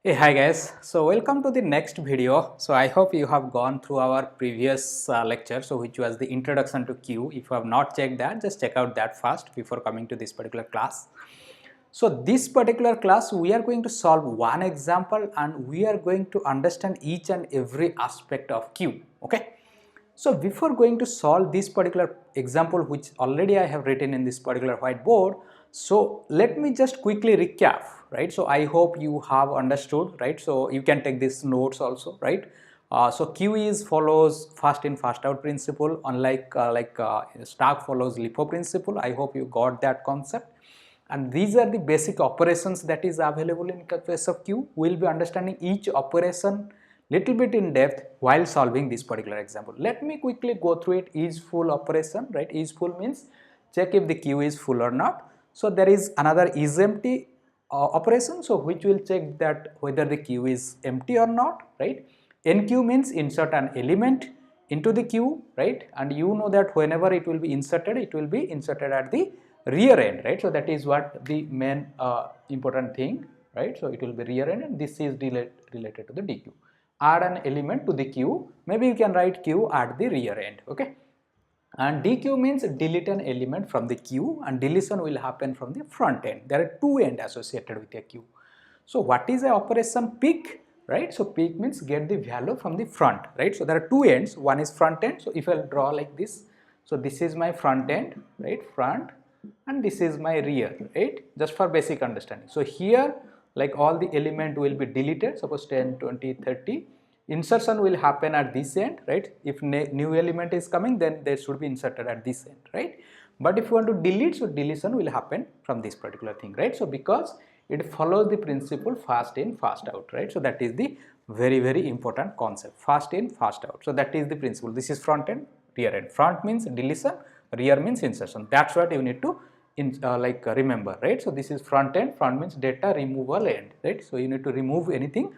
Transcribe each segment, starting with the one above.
Hey, hi guys. So welcome to the next video. So I hope you have gone through our previous lecture, so which was the introduction to Q. If you have not checked that, just check out that first before coming to this particular class. So this particular class we are going to solve one example and we are going to understand each and every aspect of Q. Okay. So before going to solve this particular example which already I have written in this particular whiteboard, so let me just quickly recap, right? So I hope you have understood, right? So you can take these notes also, right? So Q is follows fast in fast out principle, unlike Stark follows LIFO principle. I hope you got that concept. And these are the basic operations that is available in case of Q. We will be understanding each operation little bit in depth while solving this particular example. Let me quickly go through it. Is full operation, right? Is full means check if the Q is full or not. So there is another is empty operation, so which will check that whether the Q is empty or not, right? NQ means insert an element into the queue, right? And you know that whenever it will be inserted at the rear end, right? So that is what the main important thing, right? So it will be rear end, and this is related to the DQ. Add an element to the queue. Maybe you can write queue at the rear end, okay? And DQ means delete an element from the queue, and deletion will happen from the front end. There are two ends associated with a queue. So what is a operation pick, right? So pick means get the value from the front, right? So there are two ends. One is front end. So if I draw like this, so this is my front end, right? Front, and this is my rear, right? Just for basic understanding. So here, like all the element will be deleted. Suppose 10, 20, 30. Insertion will happen at this end, right? If new element is coming, then they should be inserted at this end, right? But if you want to delete, so deletion will happen from this particular thing, right? So because it follows the principle fast in fast out, right? So that is the very important concept, fast in fast out. So that is the principle. This is front end, rear end. Front means deletion, rear means insertion. That's what you need to remember, right? So this is front end. Front means data removal end, right? So you need to remove anything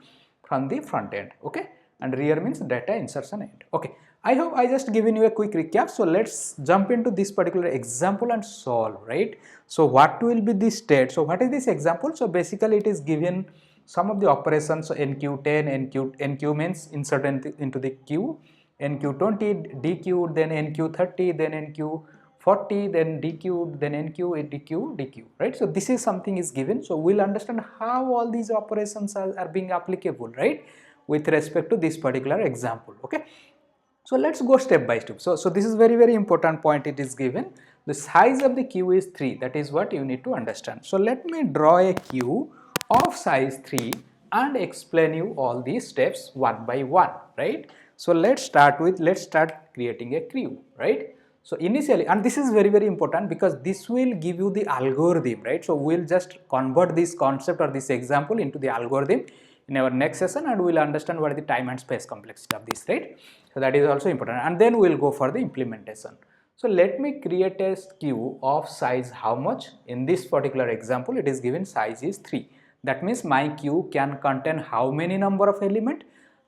from the front end, okay? And rear means data insertion end, okay? I hope I just given you a quick recap. So let's jump into this particular example and solve, right? So what will be the state? So what is this example? So basically it is given some of the operations. So NQ10, NQ means insert into the queue, NQ20 DQ, then NQ30, then NQ40, then DQ, then NQ, DQ, DQ, right? So this is something is given. So we'll understand how all these operations are being applicable, right, with respect to this particular example, okay? So let's go step by step. So this is very important point. It is given the size of the queue is 3. That is what you need to understand. So let me draw a queue of size 3 and explain you all these steps one by one, right? So let's start creating a queue, right? So initially, and this is very important because this will give you the algorithm, right? So we'll just convert this concept or this example into the algorithm in our next session, and we'll understand what is the time and space complexity of this, right? So that is also important, and then we'll go for the implementation. So let me create a queue of size how much. In this particular example, it is given size is 3. That means my queue can contain how many number of element?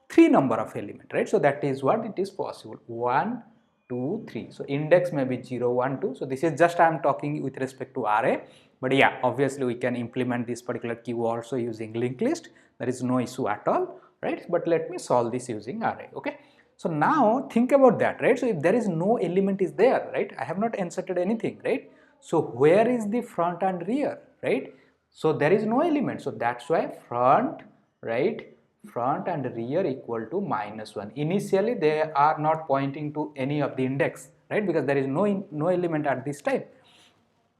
3 number of element, right? So that is what it is possible. 1, 2, 3. So index may be 0, 1, 2. So this is just I am talking with respect to array. But yeah, obviously we can implement this particular queue also using linked list. There is no issue at all, right? But let me solve this using array, okay? So now think about that, right? So if there is no element is there, right? I have not inserted anything, right? So where is the front and rear, right? So there is no element. So that's why front, right? Front and rear equal to -1. Initially they are not pointing to any of the index, right? Because there is no element at this time.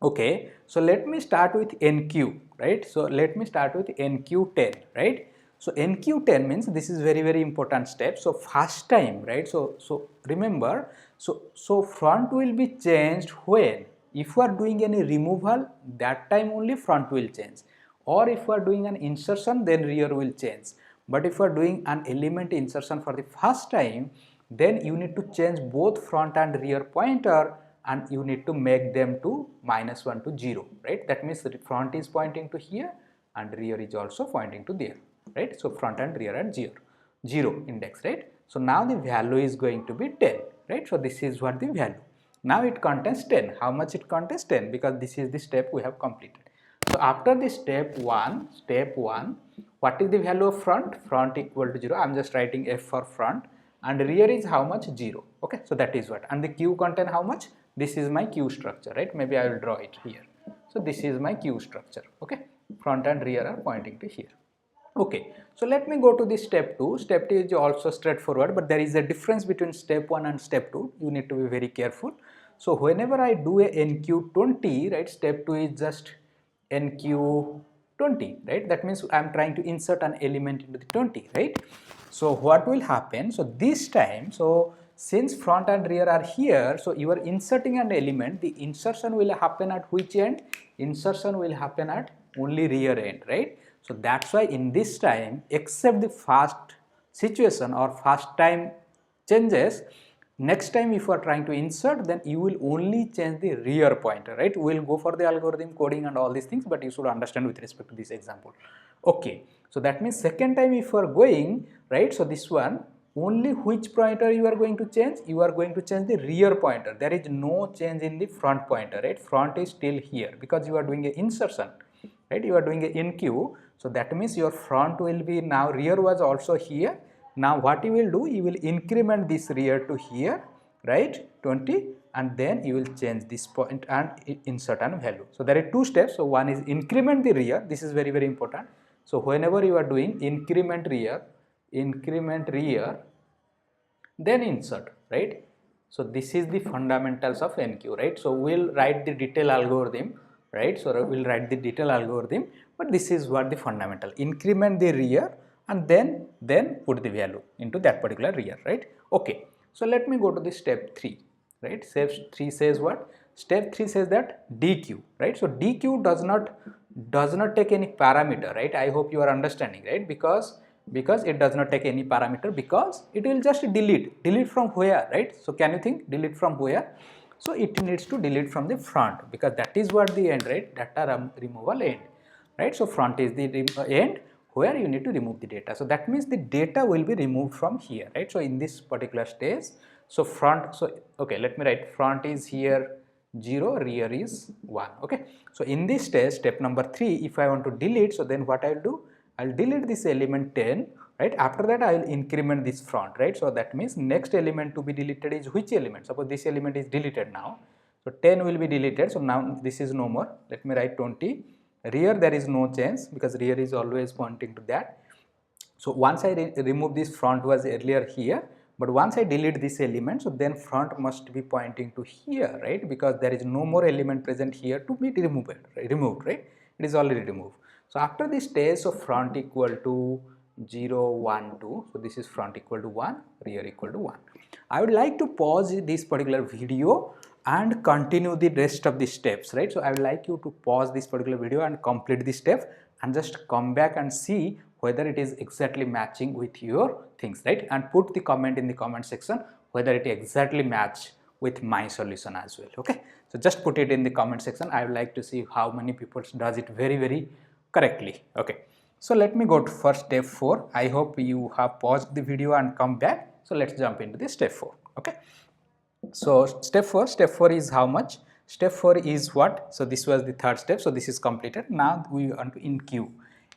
Okay, so let me start with NQ, right? So let me start with NQ10, right? So NQ10 means this is very important step. So first time, right? So remember, so front will be changed when if you are doing any removal, that time only front will change, or if you are doing an insertion, then rear will change. But if you are doing an element insertion for the first time, then you need to change both front and rear pointer, and you need to make them to -1 to 0, right? That means the front is pointing to here and rear is also pointing to there, right? So front and rear are 0 index, right? So now the value is going to be 10, right? So this is what the value. Now it contains 10. How much it contains? 10, because this is the step we have completed. So after the step 1, what is the value of front? Front equal to 0. I am just writing F for front, and rear is how much? 0. Okay, so that is what. And the Q contain how much? This is my Q structure, right? Maybe I will draw it here. So this is my Q structure. Okay, front and rear are pointing to here. Okay, so let me go to the step 2. Step 2 is also straightforward, but there is a difference between step 1 and step 2. You need to be very careful. So whenever I do a NQ20, right, step 2 is just NQ20, right? That means I am trying to insert an element into the 20, right? So what will happen? So this time, so since front and rear are here, so you are inserting an element. The insertion will happen at which end? Insertion will happen at only rear end, right? So that's why in this time, except the first situation or first time changes, next time if you are trying to insert, then you will only change the rear pointer, right? We will go for the algorithm coding and all these things, but you should understand with respect to this example. Okay, so that means second time if you are going, right, so this one, only which pointer you are going to change? You are going to change the rear pointer. There is no change in the front pointer, right? Front is still here because you are doing an insertion, right? You are doing a NQ, so that means your front will be, now rear was also here. Now what you will do, you will increment this rear to here, right, 20, and then you will change this point and insert a value. So there are two steps. So one is increment the rear. This is very, very important. So whenever you are doing increment rear, then insert, right? So this is the fundamentals of NQ, right? So we'll write the detailed algorithm, right? So we'll write the detailed algorithm, but this is what the fundamental. Increment the rear and then put the value into that particular rear, right? Okay, so let me go to the step 3, right? Step 3 says what? Step 3 says that DQ, right? So DQ does not take any parameter, right? I hope you are understanding, right? Because it does not take any parameter, because it will just delete from where, right? So can you think, delete from where? So it needs to delete from the front, because that is what the end, right? Data removal end, right? So front is the end where you need to remove the data. So that means the data will be removed from here, right? So in this particular stage, so front, so okay, let me write front is here 0, rear is 1. Okay, so in this stage, step number 3, if I want to delete, so then what I will do, I will delete this element 10, right? After that I will increment this front, right? So that means next element to be deleted is which element? Suppose this element is deleted now, so 10 will be deleted. So now this is no more. Let me write 20. Rear, there is no change because rear is always pointing to that. So once I remove this, front was earlier here, but once I delete this element, so then front must be pointing to here, right? Because there is no more element present here to be removed, right? It is already removed. So after this stage, so front equal to 0, 1, 2. So this is front equal to 1, rear equal to 1. I would like to pause this particular video and continue the rest of the steps, right? So I would like you to pause this particular video and complete the step and just come back and see whether it is exactly matching with your things, right? And put the comment in the comment section whether it exactly match with my solution as well. Okay, so just put it in the comment section. I would like to see how many people does it very, very correctly. Okay, so let me go to first step 4. I hope you have paused the video and come back. So let's jump into the step 4. Okay, so step 4 is how much? Step 4 is what? So this was the third step, so this is completed. Now we want to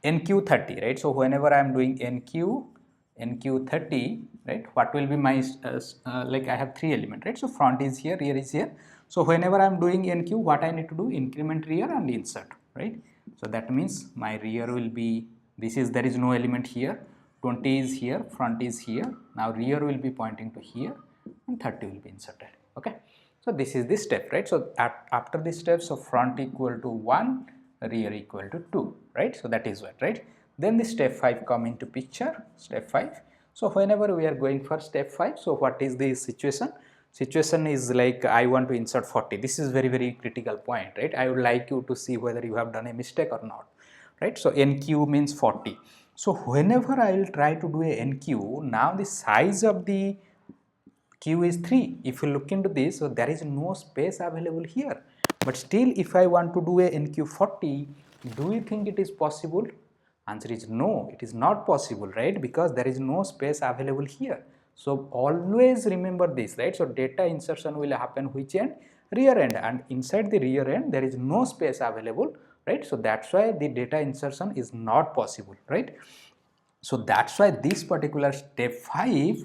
NQ30, right? So whenever I am doing NQ30, right, what will be my like I have 3 elements, right? So front is here, rear is here. So whenever I am doing NQ, what I need to do? Increment rear and insert, right? So that means my rear will be, this is, there is no element here, 20 is here, front is here. Now rear will be pointing to here and 30 will be inserted. Okay, so this is the step, right? So after this step, so front equal to 1, rear equal to 2, right? So that is what, right? Then the step 5 come into picture, step 5. So whenever we are going for step 5, so what is the situation? Situation is like I want to insert 40. This is very, very critical point, right? I would like you to see whether you have done a mistake or not, right? So NQ means 40. So whenever I will try to do a NQ, now the size of the Q is 3. If you look into this, so there is no space available here. But still, if I want to do a NQ40, do you think it is possible? Answer is no, it is not possible, right? Because there is no space available here. So always remember this, right? So data insertion will happen which end? Rear end, and inside the rear end there is no space available right? So that's why the data insertion is not possible, right? So that's why this particular step 5,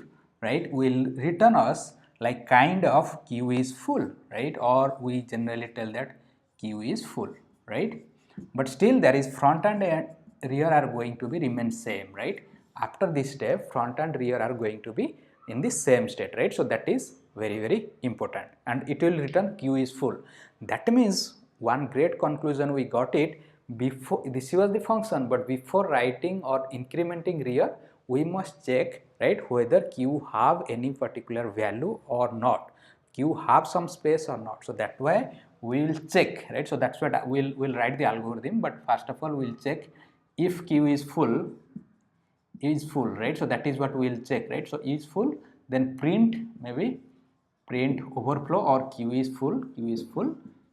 right, will return us like kind of queue is full, right, or we generally tell that queue is full, right? But still there is front and rear are going to be remain same, right? After this step, front and rear are going to be in the same state, right? So that is very important, and it will return queue is full. That means one great conclusion we got it, before this was the function, but before writing or incrementing rear, we must check, right, whether q have any particular value or not, q have some space or not. So that way we will check, right? So that's what we'll write the algorithm, but first of all we'll check if q is full, right? So that is what we'll check, right? So is full, then print, maybe print overflow or q is full,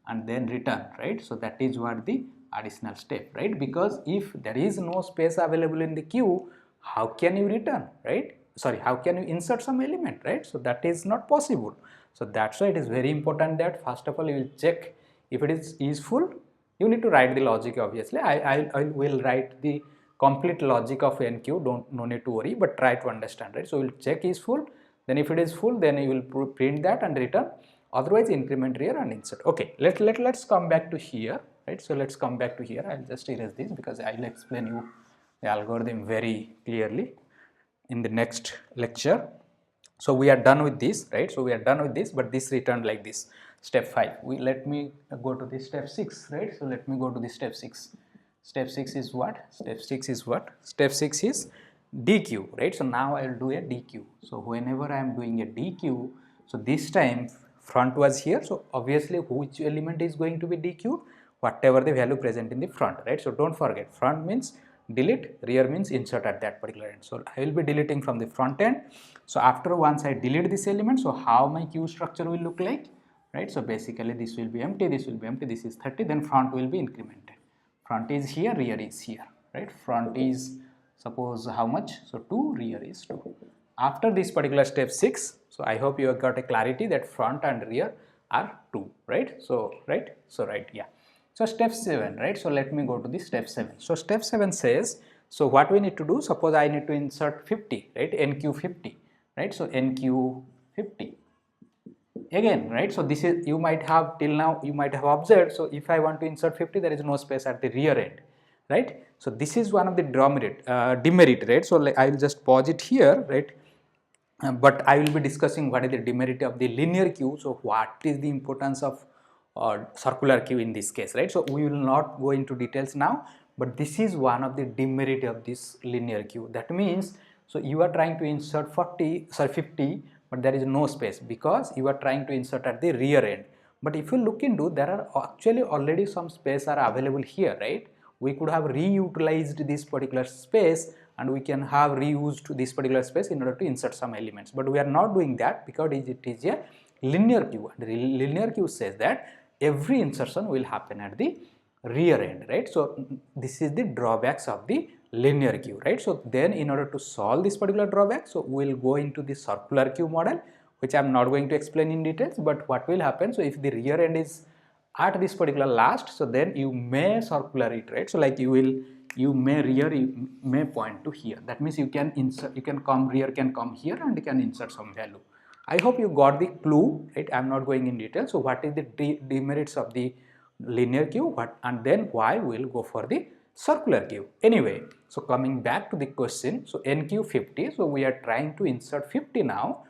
and then return, right? So that is what the additional step, right? Because if there is no space available in the queue, how can you return, right? Sorry, how can you insert some element, right? So that is not possible. So that's why it is very important that first of all you will check if it is full. You need to write the logic, obviously. I will write the complete logic of NQ, no need to worry, but try to understand, right? So we'll check is full, then if it is full, then you will print that and return, otherwise increment rear and insert. Okay, let's come back to here, right? So let's come back to here. I'll just erase this because I'll explain you the algorithm very clearly in the next lecture. So we are done with this, right? So we are done with this, but this returned like this, step 5. Let me go to the step 6, right? So let me go to the step 6. Step 6 is what? Step 6 is what? Step 6 is DQ, right? So now I will do a DQ. So whenever I am doing a DQ, so this time front was here, so obviously which element is going to be DQ? Whatever the value present in the front, right? So don't forget, front means delete, rear means insert at that particular end. So I will be deleting from the front end. So after once I delete this element, so how my queue structure will look like, right? So basically this will be empty, this will be empty, this is 30, then front will be incremented. Front is here, rear is here, right? Front is suppose how much? So 2, rear is 2. After this particular step 6, so I hope you have got a clarity that front and rear are 2, right? So right, yeah. So step 7, right? So let me go to the step 7. So step 7 says, so what we need to do, suppose I need to insert 50, right? NQ50, right? So NQ50 again, right? So this is, you might have till now you might have observed, so if I want to insert 50, there is no space at the rear end, right? So this is one of the demerit, right? So like I will just pause it here, right? But I will be discussing what is the demerit of the linear queue. So what is the importance of circular queue in this case, right? So we will not go into details now, but this is one of the demerit of this linear queue. That means, so you are trying to insert 50, but there is no space because you are trying to insert at the rear end. But if you look into, there are actually already some space are available here, right? We could have reutilized this particular space and we can have reused this particular space in order to insert some elements, but we are not doing that because it is a linear queue, and the linear queue says that every insertion will happen at the rear end, right? So this is the drawbacks of the linear queue, right? So then in order to solve this particular drawback, so we will go into the circular queue model, which I am not going to explain in details, but what will happen, so if the rear end is at this particular last, so then you may circular it, right? So like you may point to here. That means you can insert, you can come, rear can come here and you can insert some value. I hope you got the clue, right? I am not going in detail. So what is the demerits of the linear queue, what, and then why we will go for the circular queue. Anyway, so coming back to the question, so NQ50, so we are trying to insert 50 now,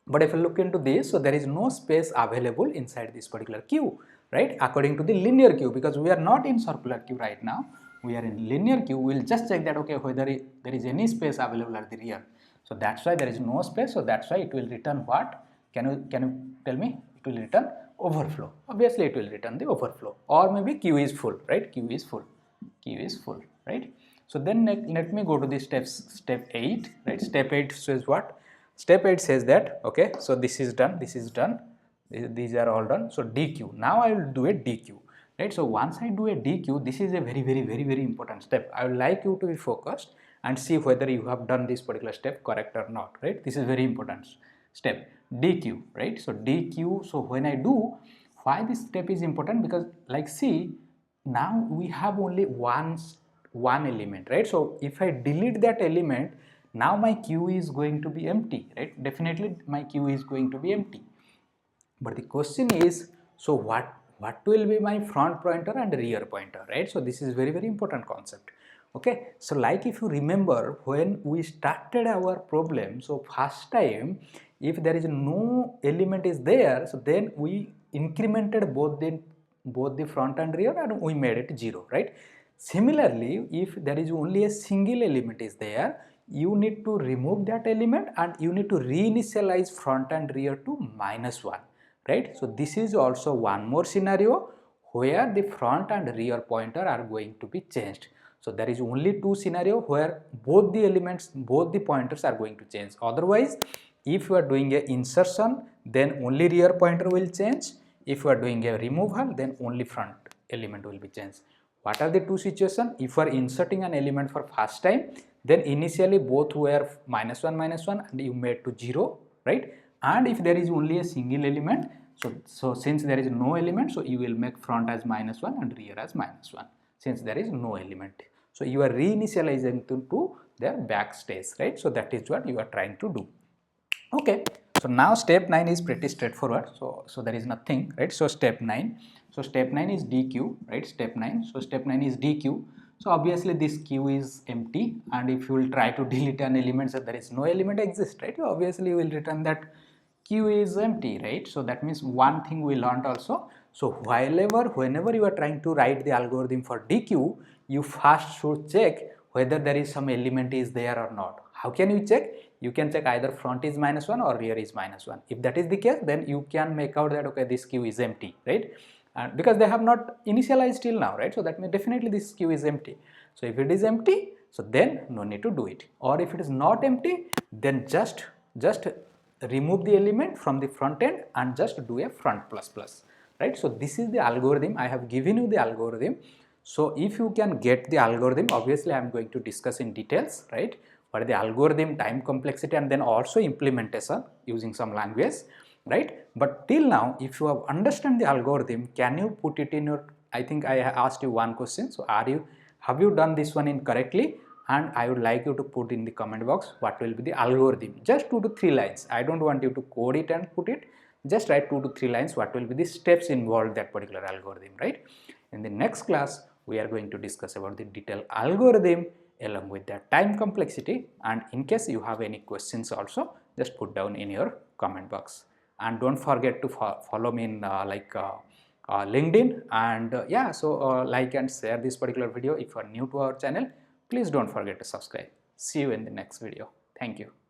but if you look into this, so there is no space available inside this particular queue, right? According to the linear queue, because we are not in circular queue right now, we are in linear queue. We will just check that, okay, whether there is any space available at the rear. So that's why there is no space. So that's why it will return what? Can you tell me? It will return overflow. Obviously, it will return the overflow, or maybe queue is full, right? Queue is full, right? So then let me go to the step 8, right? Step 8 says what? Step 8 says that, okay, so this is done, these are all done. So DQ, now I will do a DQ, right? So once I do a DQ, this is a very important step. I would like you to be focused and see whether you have done this particular step correct or not, right? This is very important step, DQ, right? So DQ, so when I do, why this step is important? Because like see, now we have only one element, right? So if I delete that element, now my queue is going to be empty, right? Definitely my queue is going to be empty. But the question is, so what will be my front pointer and rear pointer, right? So this is very important concept. Okay, so like if you remember when we started our problem, so first time if there is no element is there, so then we incremented both the front and rear and we made it 0, right? Similarly, if there is only a single element is there, you need to remove that element and you need to reinitialize front and rear to -1, right? So this is also one more scenario where the front and rear pointer are going to be changed. So there is only two scenario where both the elements, both the pointers are going to change. Otherwise, if you are doing a insertion, then only rear pointer will change. If you are doing a removal, then only front element will be changed. What are the two situations? If you are inserting an element for first time, then initially both were -1 and you made to 0, right? And if there is only a single element, so since there is no element, so you will make front as -1 and rear as -1 since there is no element. So you are reinitializing to their backstage, right? So that is what you are trying to do. Okay, so now step 9 is pretty straightforward. So there is nothing, right? So step 9. So step 9 is DQ, right? Step 9. So step 9 is DQ. So obviously this queue is empty, and if you will try to delete an element, so there is no element exist, right? Obviously you will return that queue is empty, right? So that means one thing we learned also. So whenever you are trying to write the algorithm for DQ, you first should check whether there is some element is there or not. How can you check? You can check either front is -1 or rear is -1. If that is the case, then you can make out that okay, this queue is empty, right? Because they have not initialized till now, right? So that means definitely this queue is empty. So if it is empty, so then no need to do it. Or if it is not empty, then just remove the element from the front end and just do a front plus plus, right? So this is the algorithm. I have given you the algorithm. So if you can get the algorithm, obviously I am going to discuss in details, right? What is the algorithm, time complexity, and then also implementation using some language, right? But till now, if you have understand the algorithm, can you put it in your, I think I asked you one question. So have you done this one incorrectly? And I would like you to put in the comment box what will be the algorithm. Just 2 to 3 lines. I don't want you to code it and put it. Just write 2 to 3 lines what will be the steps involved that particular algorithm, right? In the next class, we are going to discuss about the detailed algorithm along with the time complexity, and in case you have any questions also, just put down in your comment box. And don't forget to follow me in LinkedIn, and yeah, so like and share this particular video. If you are new to our channel, please don't forget to subscribe. See you in the next video. Thank you.